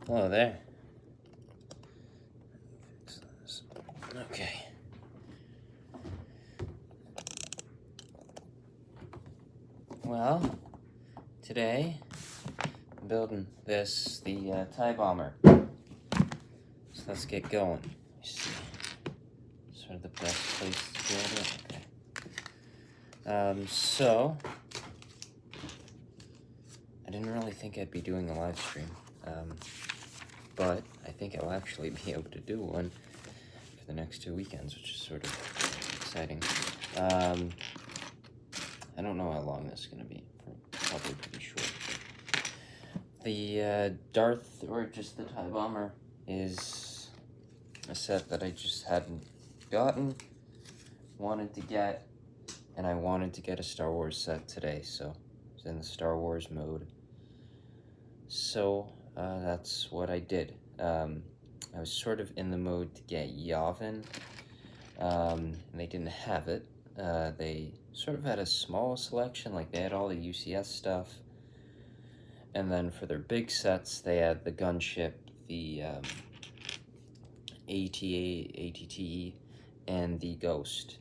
Hello there. Okay. Well, today I'm building the TIE Bomber. So let's get going. Let me see. Sort of the best place to build it. Okay. So I didn't really think I'd be doing a live stream, but I think I'll actually be able to do one for the next 2 weekends, which is sort of exciting. I don't know how long this is going to be. Probably pretty short. The Darth, or just the TIE Bomber, is a set that I just hadn't gotten, wanted to get, and I wanted to get a Star Wars set today, so it's in the Star Wars mode. So that's what I did. I was sort of in the mode to get Yavin, and they didn't have it. They sort of had a small selection, like they had all the UCS stuff, and then for their big sets, they had the gunship, the ATTE, and the Ghost.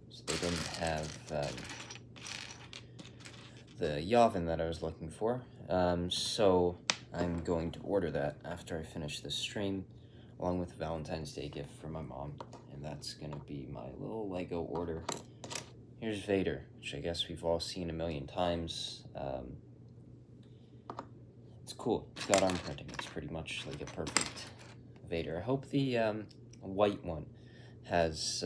So they didn't have the Yavin that I was looking for. So I'm going to order that after I finish this stream, along with a Valentine's Day gift for my mom, and that's going to be my little Lego order. Here's Vader, which I guess we've all seen a million times. It's cool. It's got arm printing. It's pretty much like a perfect Vader. I hope the white one has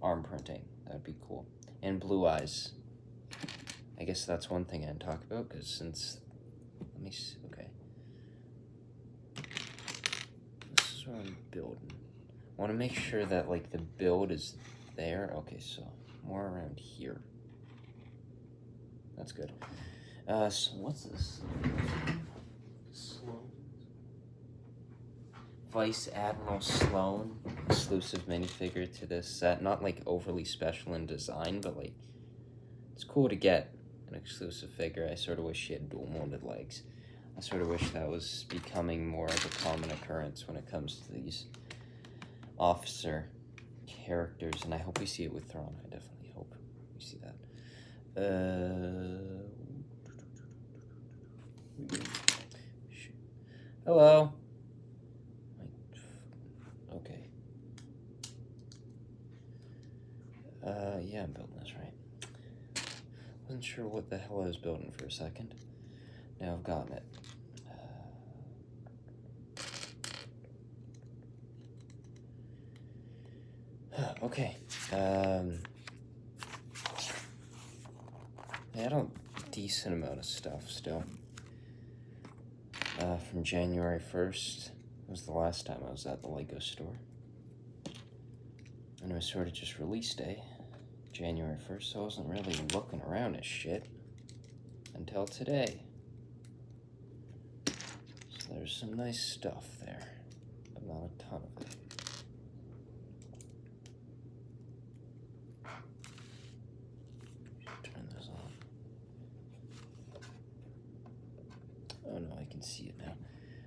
arm printing. That'd be cool. And blue eyes. I guess that's one thing I'd talk about, because since... Let me see. Okay. This is what I'm building. I want to make sure that, like, the build is there. Okay, so more around here. That's good. So what's this? Sloan. Vice Admiral Sloan, exclusive minifigure to this set. Not like overly special in design, but like it's cool to get an exclusive figure. I sort of wish she had dual molded legs. I sort of wish that was becoming more of a common occurrence when it comes to these officer characters, and I hope we see it with Thrawn. I definitely hope we see that. Hello. Okay. Yeah, I'm building this right. Wasn't sure what the hell I was building for a second. Now I've gotten it. Okay. I had a decent amount of stuff still. From January 1st was the last time I was at the Lego store. And it was sort of just release day, January 1st, so I wasn't really looking around at shit until today. So there's some nice stuff there, but not a ton of it. Turn this on. Oh no, I can see it now.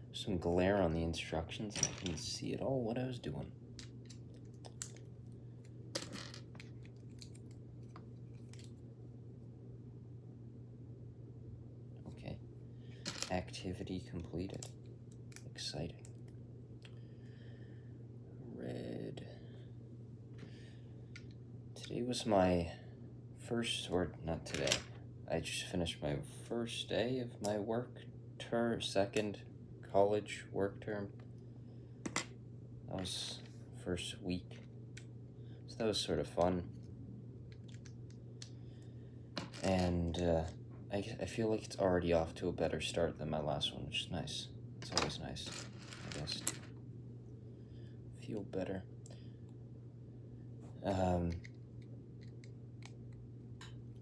There's some glare on the instructions, and I couldn't see at all what I was doing. Okay. Activity completed. Exciting. Red. Today was my first, or not today. I just finished my first day of my second college work term. That was first week. So that was sort of fun. And I feel like it's already off to a better start than my last one, which is nice. It's always nice, I guess, to feel better.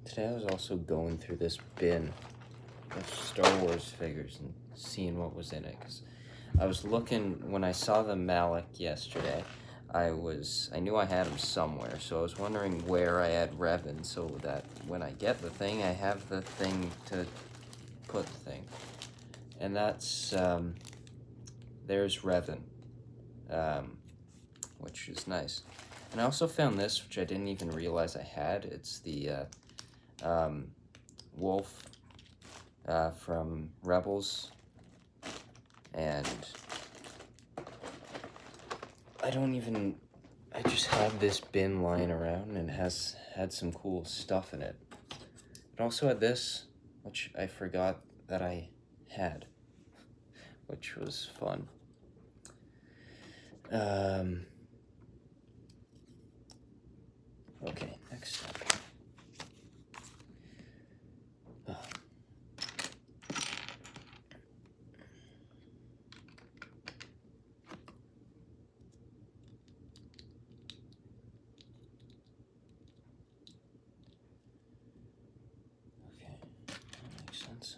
Today I was also going through this bin of Star Wars figures and seeing what was in it, because I was looking, when I saw the Malak yesterday, I knew I had him somewhere, so I was wondering where I had Revan, so that when I get the thing, I have the thing to put the thing. And that's there's Revan, which is nice. And I also found this, which I didn't even realize I had. It's the wolf from Rebels, and I just have this bin lying around, and it had some cool stuff in it. It also had this, which I forgot that I had, which was fun. Okay, next up. Okay, that makes sense.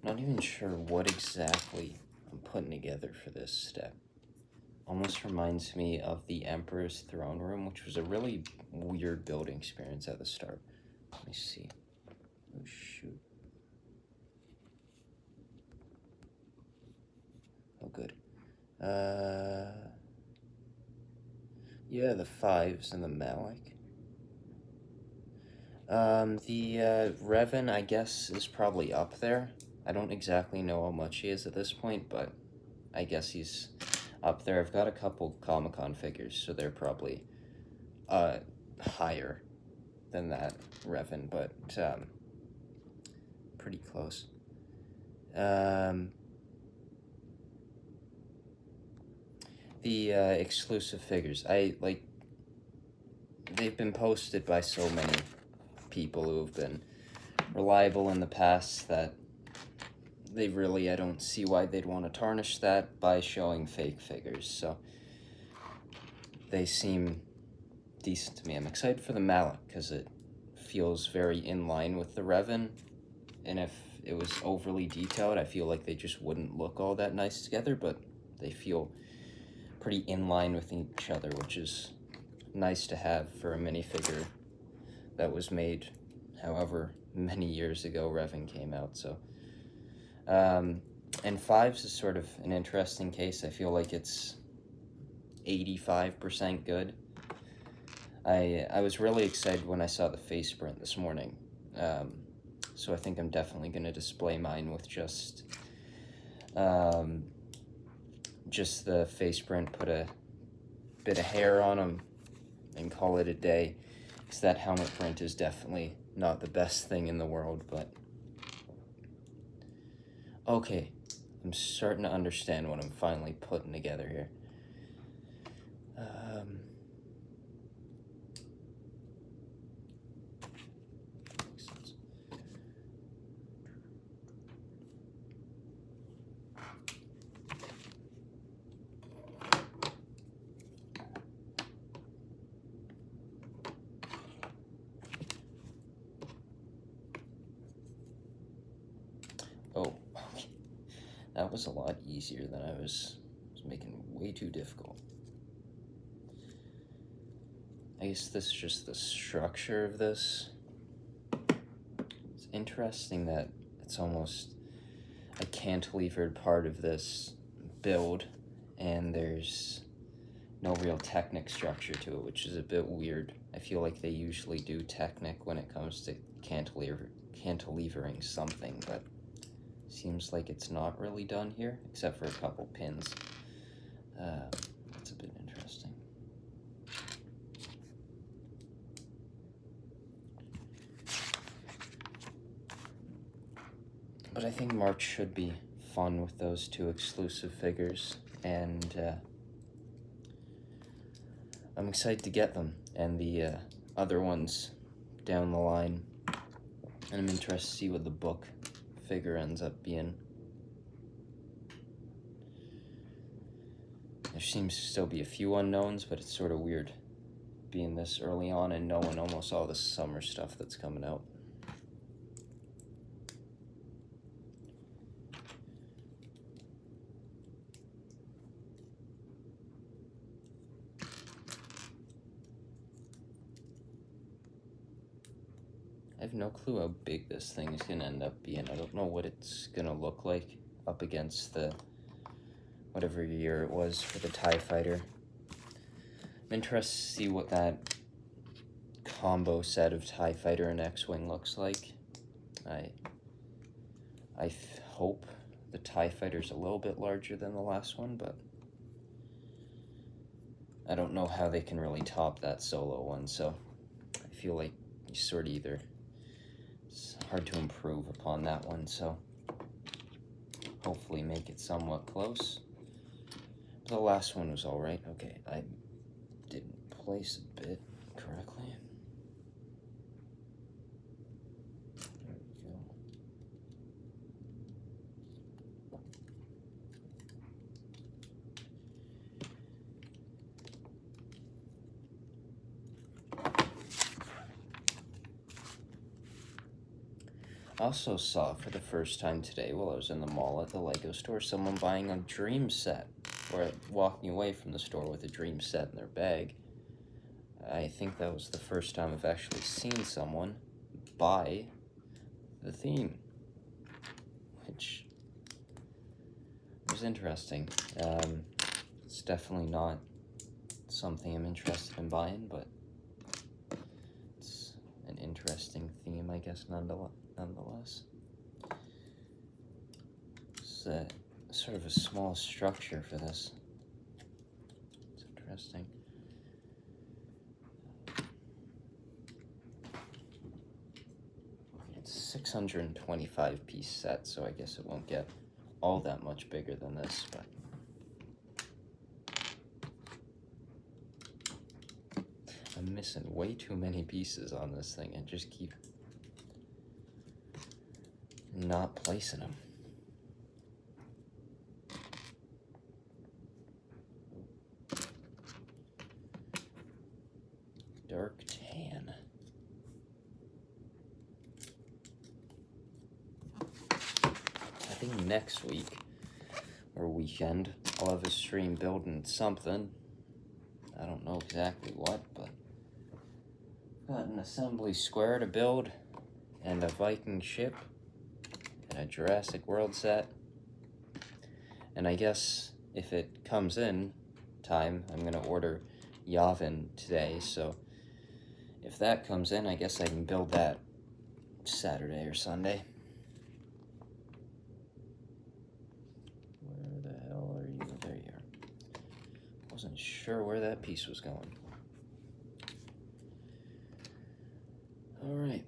Not even sure what exactly I'm putting together for this step. Almost reminds me of the Emperor's Throne Room, which was a really weird building experience at the start. Let me see. Oh, shoot. Oh, good. Yeah, the Fives and the Malik. The Revan, I guess, is probably up there. I don't exactly know how much he is at this point, but I guess he's up there. I've got a couple Comic-Con figures, so they're probably higher than that Revan, but pretty close. The exclusive figures, they've been posted by so many people who have been reliable in the past that I don't see why they'd want to tarnish that by showing fake figures, so they seem decent to me. I'm excited for the Malik, because it feels very in line with the Revan, and if it was overly detailed, I feel like they just wouldn't look all that nice together, but they feel pretty in line with each other, which is nice to have for a minifigure that was made however many years ago Revan came out, so. And Fives is sort of an interesting case. I feel like it's 85% good. I was really excited when I saw the face print this morning, so I think I'm definitely going to display mine with just the face print, put a bit of hair on them, and call it a day, because that helmet print is definitely not the best thing in the world, but okay, I'm starting to understand what I'm finally putting together here. Makes sense. Oh, okay. That was a lot easier than I was making it way too difficult. I guess this is just the structure of this. It's interesting that it's almost a cantilevered part of this build, and there's no real Technic structure to it, which is a bit weird. I feel like they usually do Technic when it comes to cantilevering something, but seems like it's not really done here, except for a couple pins. That's a bit interesting. But I think March should be fun with those two exclusive figures, and I'm excited to get them, and the other ones down the line, and I'm interested to see what the book figure ends up being. There seems to still be a few unknowns, but it's sort of weird being this early on and knowing almost all the summer stuff that's coming out. I have no clue how big this thing is gonna end up being. I don't know what it's gonna look like up against the whatever year it was for the TIE Fighter. I'm interested to see what that combo set of TIE Fighter and X-Wing looks like. I hope the TIE Fighter's a little bit larger than the last one, but I don't know how they can really top that Solo one, so I feel like you sort of it's hard to improve upon that one, so hopefully make it somewhat close. The last one was alright. Okay, I didn't place a bit correctly. There we go. I also saw for the first time today while I was in the mall at the Lego store someone buying a dream set, or walking away from the store with a dream set in their bag. I think that was the first time I've actually seen someone buy the theme, which was interesting. It's definitely not something I'm interested in buying, but it's an interesting theme, I guess, nonetheless. It's sort of a small structure for this. It's interesting. It's 625 piece set, so I guess it won't get all that much bigger than this, but I'm missing way too many pieces on this thing and just keep not placing them. Dark tan. I think next week or weekend I'll have a stream building something. I don't know exactly what, but got an assembly square to build and a Viking ship and a Jurassic World set. And I guess if it comes in time, I'm gonna order Yavin today, so if that comes in, I guess I can build that Saturday or Sunday. Where the hell are you? There you are. Wasn't sure where that piece was going. All right.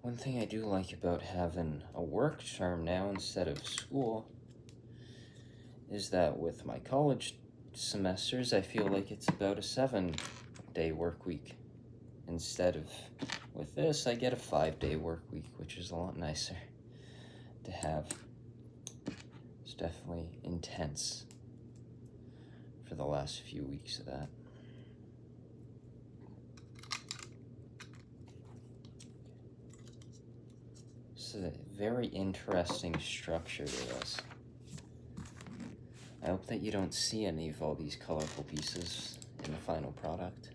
One thing I do like about having a work term now instead of school is that with my college semesters, I feel like it's about a 7-day work week. Instead of, with this, I get a 5-day work week, which is a lot nicer to have. It's definitely intense for the last few weeks of that. It's a very interesting structure to this. I hope that you don't see any of all these colorful pieces in the final product.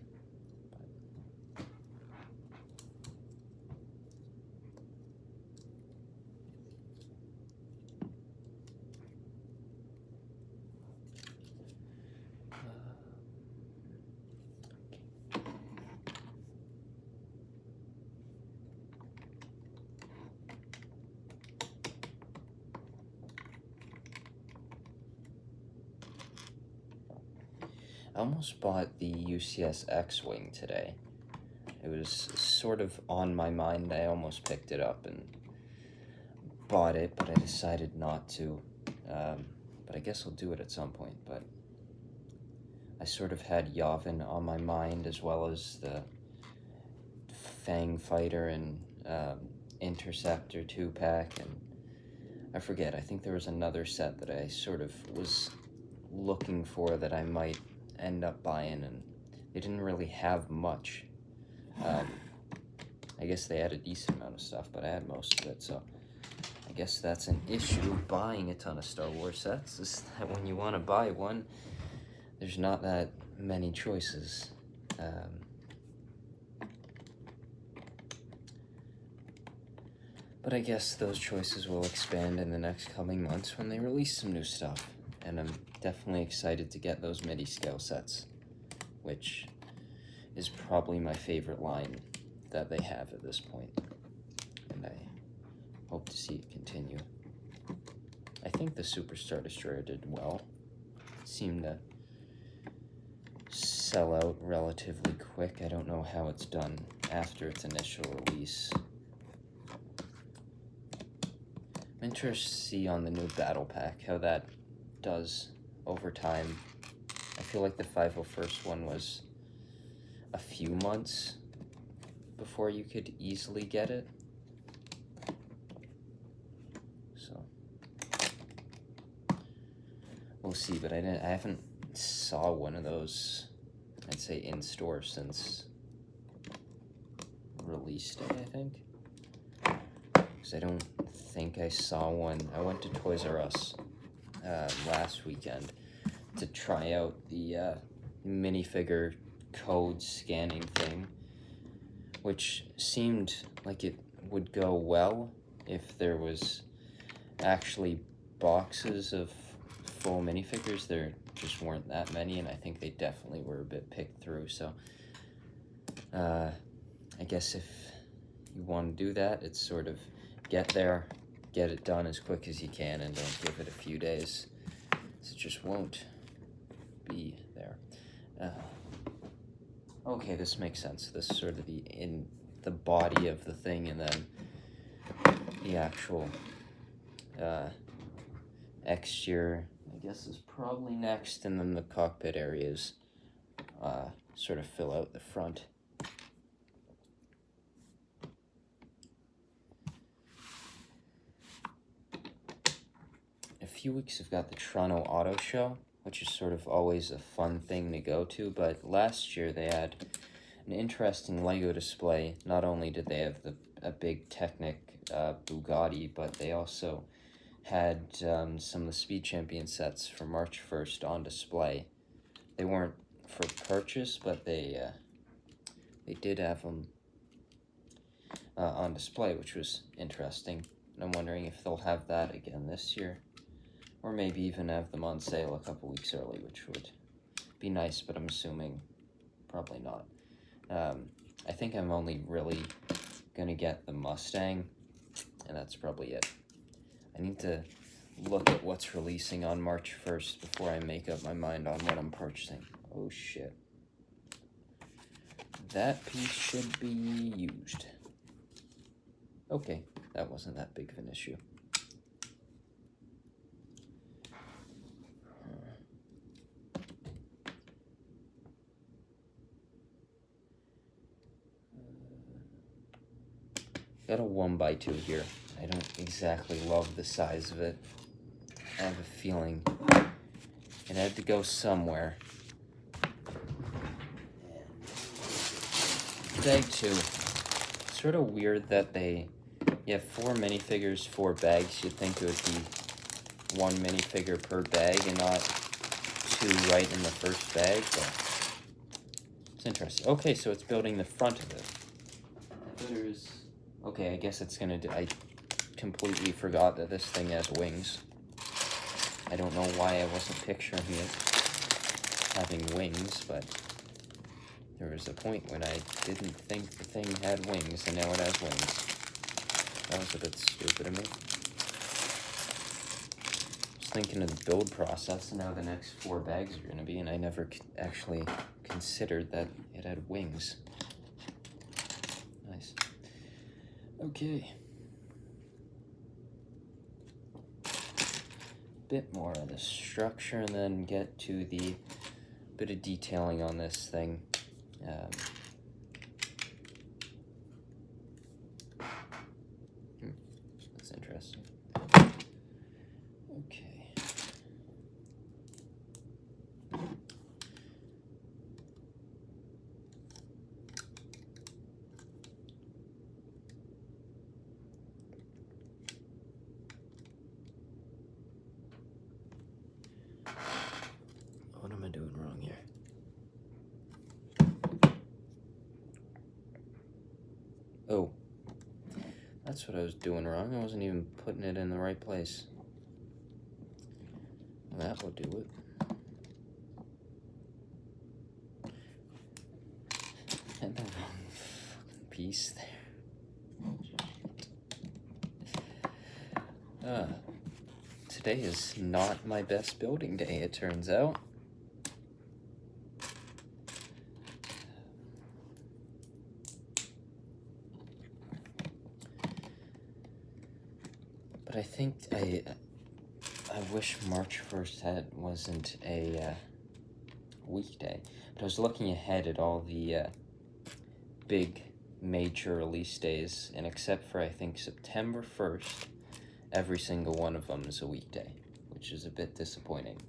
I almost bought the UCS X-Wing today. It was sort of on my mind. I almost picked it up and bought it, but I decided not to. But I guess I'll do it at some point. But I sort of had Yavin on my mind, as well as the Fang Fighter and Interceptor 2-pack, and I forget, I think there was another set that I sort of was looking for that I might end up buying, and they didn't really have much. I guess they had a decent amount of stuff, but I had most of it, so I guess that's an issue buying a ton of Star Wars sets, is that when you want to buy one, there's not that many choices. But I guess those choices will expand in the next coming months when they release some new stuff. And I'm definitely excited to get those MIDI scale sets, which is probably my favorite line that they have at this point. And I hope to see it continue. I think the Superstar Destroyer did well. It seemed to sell out relatively quick. I don't know how it's done after its initial release. I'm interested to see on the new battle pack how that does over time. I feel like the 501st one was a few months before you could easily get it. So we'll see, but I haven't saw one of those, I'd say, in store since release day, I think. Because I don't think I saw one. I went to Toys R Us last weekend to try out the minifigure code scanning thing, which seemed like it would go well if there was actually boxes of full minifigures. There just weren't that many, and I think they definitely were a bit picked through. So I guess if you want to do that, it's sort of get there, get it done as quick as you can, and don't give it a few days. It just won't be there. Okay, this makes sense. This is sort of the body of the thing, and then the actual exterior, I guess, is probably next, and then the cockpit areas sort of fill out the front. A few weeks I've got the Toronto Auto Show, which is sort of always a fun thing to go to, but last year they had an interesting Lego display. Not only did they have a big Technic Bugatti, but they also had some of the Speed Champion sets from March 1st on display. They weren't for purchase, but they did have them on display, which was interesting. And I'm wondering if they'll have that again this year, or maybe even have them on sale a couple weeks early, which would be nice, but I'm assuming probably not. I think I'm only really gonna get the Mustang, and that's probably it. I need to look at what's releasing on March 1st before I make up my mind on what I'm purchasing. Oh shit. That piece should be used. Okay, that wasn't that big of an issue. Got a 1x2 here. I don't exactly love the size of it. I have a feeling it had to go somewhere. Bag 2. It's sort of weird that you have 4 minifigures, 4 bags. You'd think it would be 1 minifigure per bag and not 2 right in the first bag, but it's interesting. Okay, so it's building the front of it. Okay, I guess it's gonna do. I completely forgot that this thing has wings. I don't know why I wasn't picturing it having wings, but there was a point when I didn't think the thing had wings, and now it has wings. That was a bit stupid of me. Just thinking of the build process and how the next 4 bags are gonna be, and I never actually considered that it had wings. Nice. Okay. Bit more of the structure, and then get to the bit of detailing on this thing. That's interesting. Okay. Oh, that's what I was doing wrong. I wasn't even putting it in the right place. That will do it. And the wrong fucking piece there. Today is not my best building day, it turns out. But I think I wish March 1st wasn't a weekday. But I was looking ahead at all the big major release days, and except for I think September 1st, every single one of them is a weekday, which is a bit disappointing.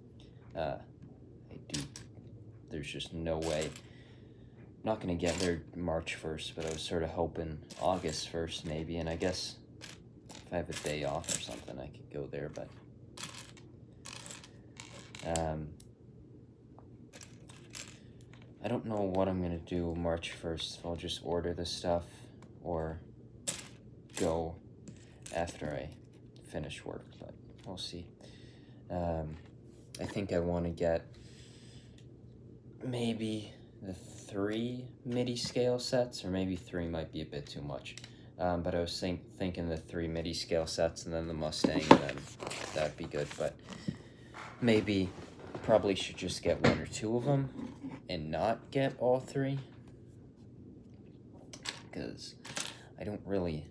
There's just no way. I'm not gonna get there March 1st, but I was sort of hoping August 1st maybe, and I guess if I have a day off or something, I could go there, but I don't know what I'm gonna do March 1st. If I'll just order the stuff or go after I finish work, but we'll see. I think I want to get maybe the 3 MIDI scale sets, or maybe 3 might be a bit too much. But I was thinking the 3 MIDI scale sets and then the Mustang, then that'd be good. But maybe probably should just get 1 or 2 of them and not get all 3, because I don't really,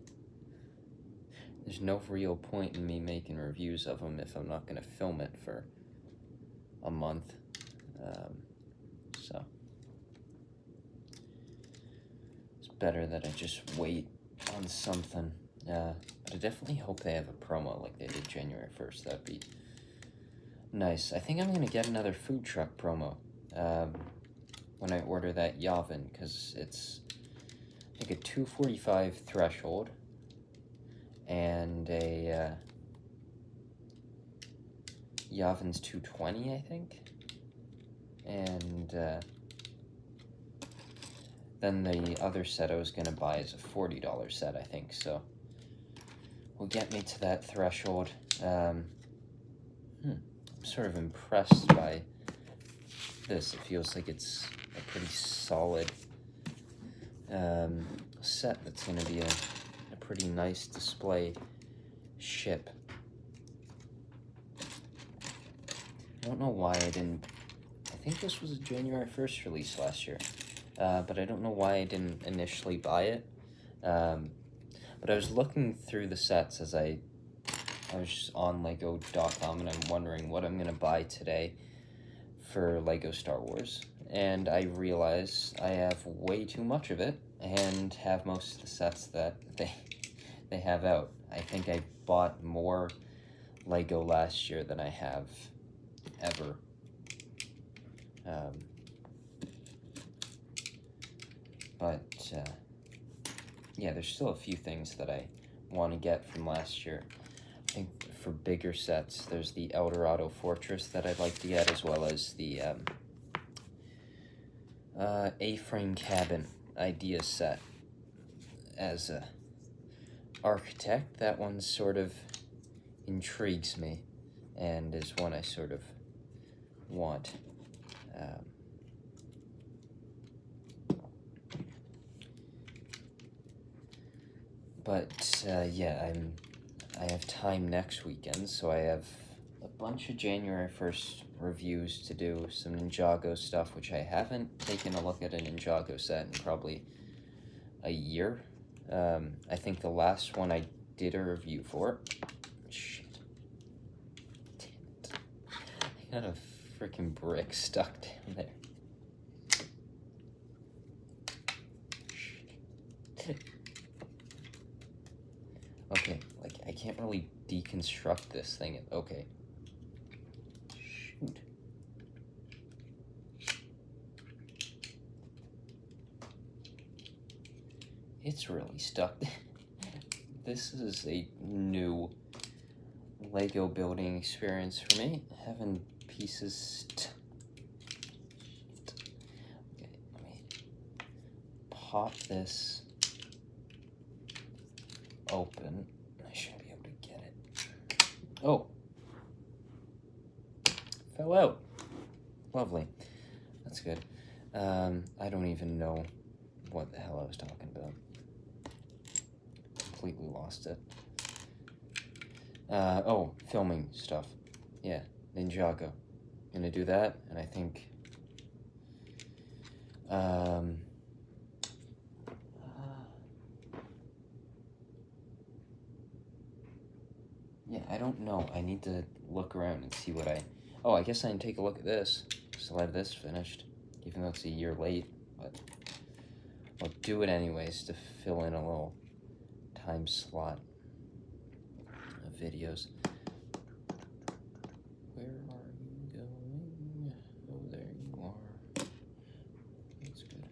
there's no real point in me making reviews of them if I'm not going to film it for a month. So it's better that I just wait on something. But I definitely hope they have a promo like they did January 1st. That'd be nice. I think I'm going to get another food truck promo when I order that Yavin, because it's like a 245 threshold and a Yavin's 220, I think. And then the other set I was going to buy is a $40 set, I think. So will get me to that threshold. I'm sort of impressed by this. It feels like it's a pretty solid set that's going to be a pretty nice display ship. I don't know why I didn't. I think this was a January 1st release last year, but I don't know why I didn't initially buy it. But I was looking through the sets as I was just on Lego.com, and I'm wondering what I'm going to buy today for Lego Star Wars. And I realize I have way too much of it and have most of the sets that they have out. I think I bought more Lego last year than I have ever. Yeah, there's still a few things that I want to get from last year. I think for bigger sets, there's the Eldorado Fortress that I'd like to get, as well as the A-frame cabin idea set. As a architect, that one sort of intrigues me and is one I sort of want. Yeah, I have time next weekend, so I have a bunch of January 1st reviews to do, some Ninjago stuff, which I haven't taken a look at a Ninjago set in probably a year. I think the last one I did a review for, shit, damn it, I got a freaking brick stuck down there. Okay, I can't really deconstruct this thing. Okay. Shoot. It's really stuck. This is a new Lego building experience for me. Having pieces Okay, let me pop this open. I should be able to get it. Oh. Fell out. Lovely. That's good. I don't even know what the hell I was talking about. Completely lost it. Oh, filming stuff. Yeah, Ninjago. Gonna do that, and I think, yeah, I don't know. I need to look around and see what oh, I guess I can take a look at this. Still have this finished, even though it's a year late, but I'll do it anyways to fill in a little time slot of videos. Where are you going? Oh, there you are. That's good.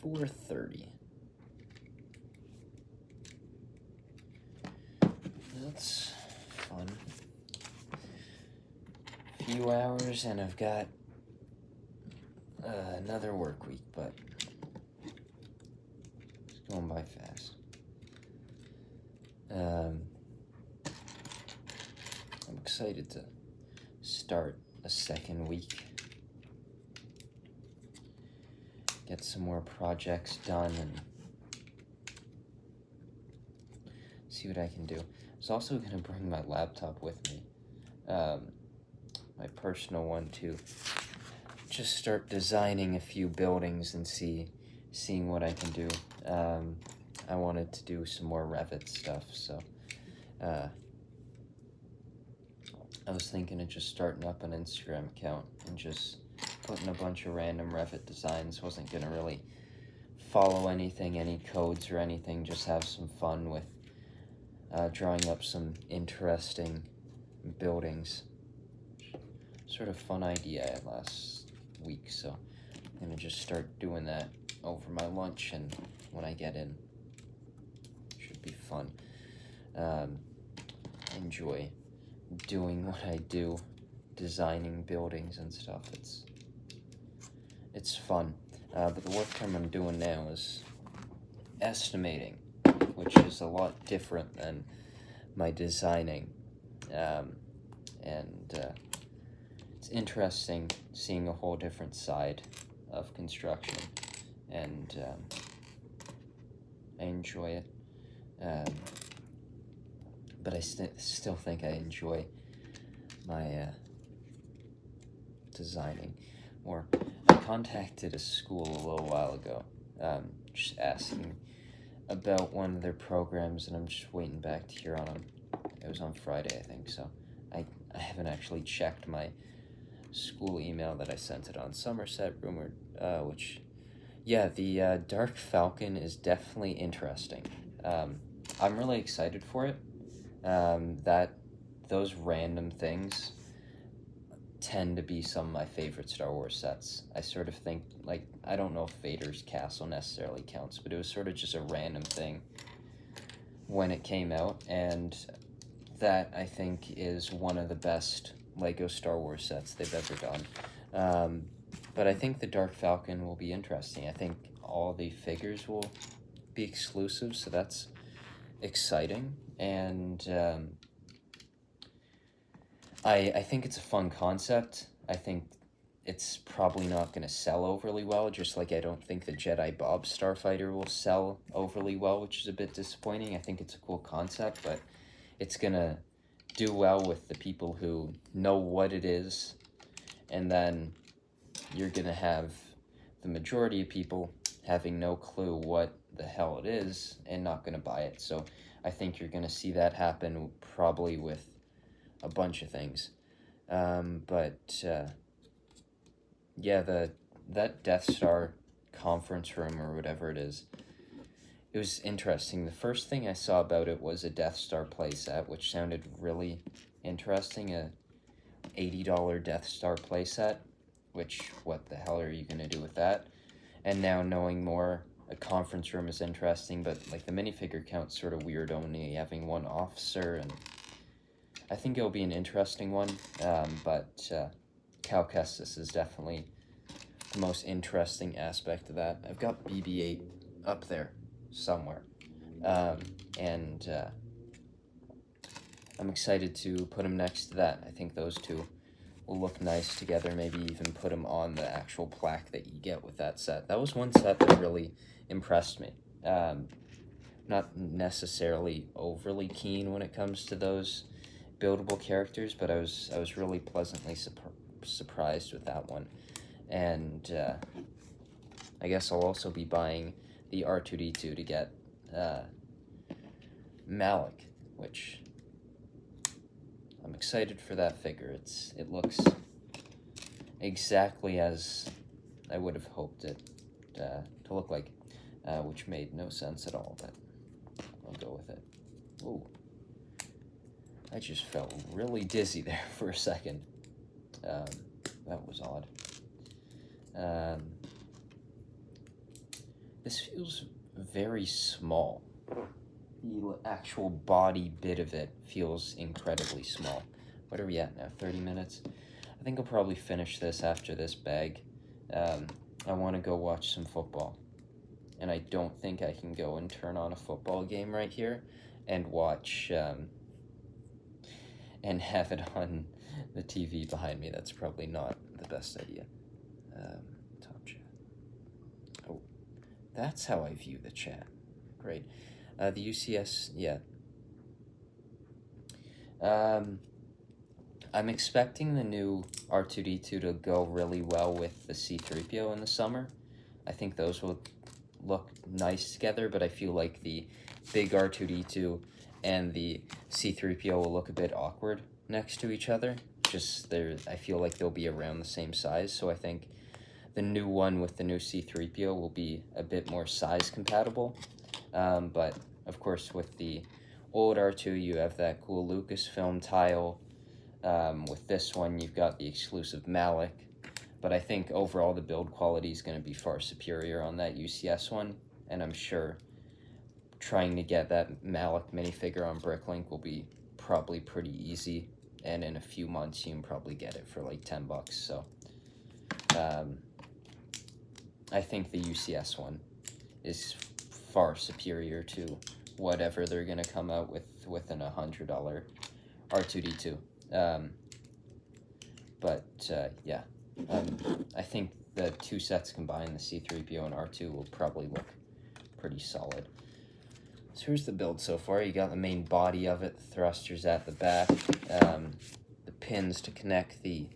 4:30. That's fun. A few hours and I've got another work week, but it's going by fast. I'm excited to start a second week. Get some more projects done and see what I can do. I was also going to bring my laptop with me, my personal one, to just start designing a few buildings and seeing what I can do. I wanted to do some more Revit stuff, so I was thinking of just starting up an Instagram account and just putting a bunch of random Revit designs. Wasn't going to really follow anything, any codes or anything, just have some fun with drawing up some interesting buildings. Sort of fun idea I had last week, so I'm going to just start doing that over my lunch and when I get in. Should be fun. Enjoy doing what I do, designing buildings and stuff. It's fun. But the work term I'm doing now is estimating, which is a lot different than my designing. It's interesting seeing a whole different side of construction, and I enjoy it. But I still think I enjoy my designing more. I contacted a school a little while ago, just asking about one of their programs, and I'm just waiting back to hear on them. It was on Friday, I think, so I haven't actually checked my school email that I sent it on. Somerset, rumored, which, yeah, the Dark Falcon is definitely interesting. I'm really excited for it. Those random things tend to be some of my favorite Star Wars sets. I sort of think, like, I don't know if Vader's castle necessarily counts, but it was sort of just a random thing when it came out, and that, I think, is one of the best Lego Star Wars sets they've ever done. But I think the Dark Falcon will be interesting. I think all the figures will be exclusive, so that's exciting, and I think it's a fun concept. I think it's probably not going to sell overly well, just like I don't think the Jedi Bob Starfighter will sell overly well, which is a bit disappointing. I think it's a cool concept, but it's going to do well with the people who know what it is, and then you're going to have the majority of people having no clue what the hell it is and not going to buy it. So I think you're going to see that happen probably with a bunch of things. Yeah, that Death Star conference room or whatever it is, it was interesting. The first thing I saw about it was a Death Star playset, which sounded really interesting, a $80 Death Star playset, which, what the hell are you going to do with that? And now knowing more, a conference room is interesting, but like the minifigure count's sort of weird, only having one officer, and I think it'll be an interesting one, but Cal Kestis is definitely the most interesting aspect of that. I've got BB-8 up there somewhere, and I'm excited to put him next to that. I think those two will look nice together, maybe even put him on the actual plaque that you get with that set. That was one set that really impressed me. Not necessarily overly keen when it comes to those buildable characters, but I was really pleasantly surprised with that one. And I guess I'll also be buying the R2-D2 to get Malik, which I'm excited for that figure. It looks exactly as I would have hoped it to look like, which made no sense at all, but I'll go with it. Ooh. I just felt really dizzy there for a second. That was odd. This feels very small. The actual body bit of it feels incredibly small. What are we at now? 30 minutes? I think I'll probably finish this after this bag. I want to go watch some football. And I don't think I can go and turn on a football game right here and watch, and have it on the TV behind me. That's probably not the best idea. Top chat. Oh, that's how I view the chat. Great. The UCS, yeah. I'm expecting the new R2-D2 to go really well with the C-3PO in the summer. I think those will look nice together, but I feel like the big R2-D2 and the C-3PO will look a bit awkward next to each other. I feel like they'll be around the same size, so I think the new one with the new C-3PO will be a bit more size compatible. But of course, with the old R2, you have that cool Lucasfilm tile. With this one, you've got the exclusive Malik. But I think overall the build quality is going to be far superior on that UCS one. And I'm sure trying to get that Malik minifigure on Bricklink will be probably pretty easy. And in a few months, you can probably get it for like $10. So I think the UCS one is far superior to whatever they're going to come out with within $100 R2-D2. Yeah, I think the two sets combined, the C-3PO and R2, will probably look pretty solid. So here's the build so far. You got the main body of it, the thrusters at the back, the pins to connect the,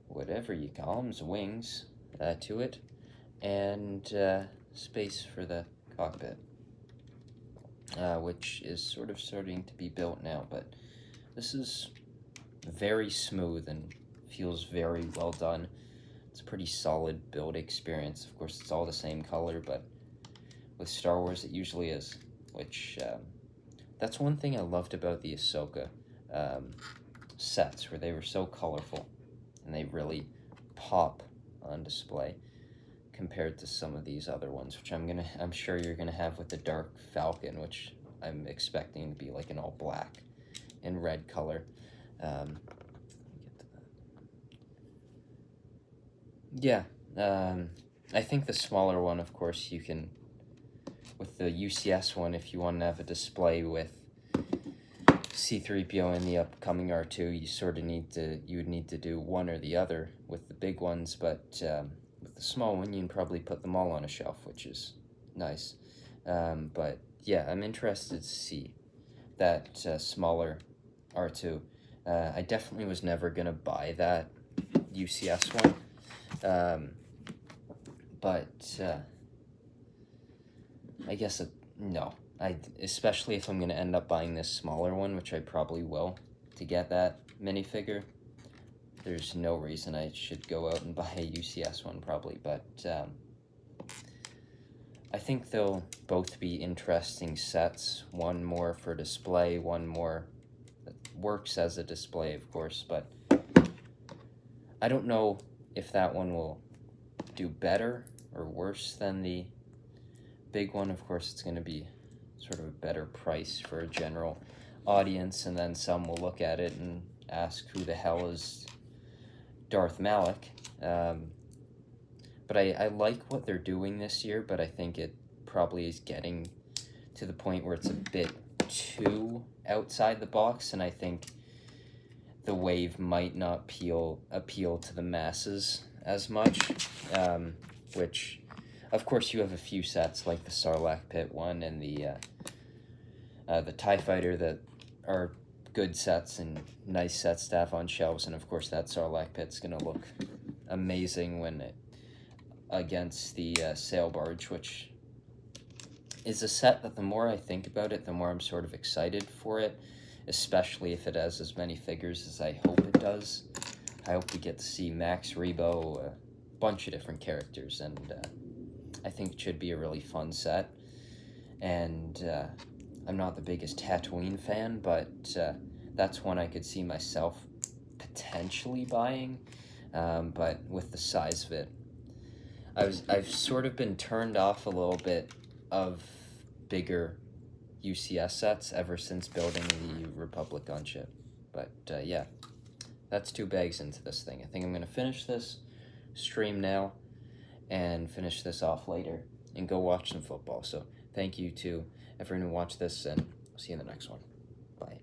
whatever you call them, wings to it, and space for the cockpit, which is sort of starting to be built now, but this is very smooth and feels very well done. It's a pretty solid build experience. Of course, it's all the same color, but with Star Wars it usually is, which that's one thing I loved about the Ahsoka sets, where they were so colorful and they really pop on display compared to some of these other ones, which I'm sure you're gonna have with the Dark Falcon, which I'm expecting to be like an all black and red color. Yeah, I think the smaller one, of course, you can, with the UCS one, if you want to have a display with C-3PO in the upcoming R2, you would need to do one or the other with the big ones, but with the small one, you can probably put them all on a shelf, which is nice. But yeah, I'm interested to see that smaller R2. I definitely was never going to buy that UCS one, but I guess no. Especially if I'm going to end up buying this smaller one, which I probably will, to get that minifigure, there's no reason I should go out and buy a UCS one, probably, but I think they'll both be interesting sets, one more for display, one more that works as a display, of course, but I don't know if that one will do better or worse than the big one. Of course, it's going to be sort of a better price for a general audience, and then some will look at it and ask who the hell is Darth Malik. But I like what they're doing this year, but I think it probably is getting to the point where it's a bit too outside the box, and I think the wave might not appeal to the masses as much, which, of course, you have a few sets like the Sarlacc Pit one and the TIE Fighter that are good sets and nice sets to have on shelves, and of course that Sarlacc Pit's going to look amazing when against the Sail Barge, which is a set that the more I think about it, the more I'm sort of excited for it, especially if it has as many figures as I hope it does. I hope we get to see Max Rebo, a bunch of different characters, and I think it should be a really fun set. And I'm not the biggest Tatooine fan, but that's one I could see myself potentially buying, but with the size of it, I've sort of been turned off a little bit of bigger UCS sets ever since building the Republic gunship. But yeah, that's 2 bags into this thing. I think I'm going to finish this stream now and finish this off later and go watch some football. So thank you to everyone who watched this, and I'll see you in the next one. Bye.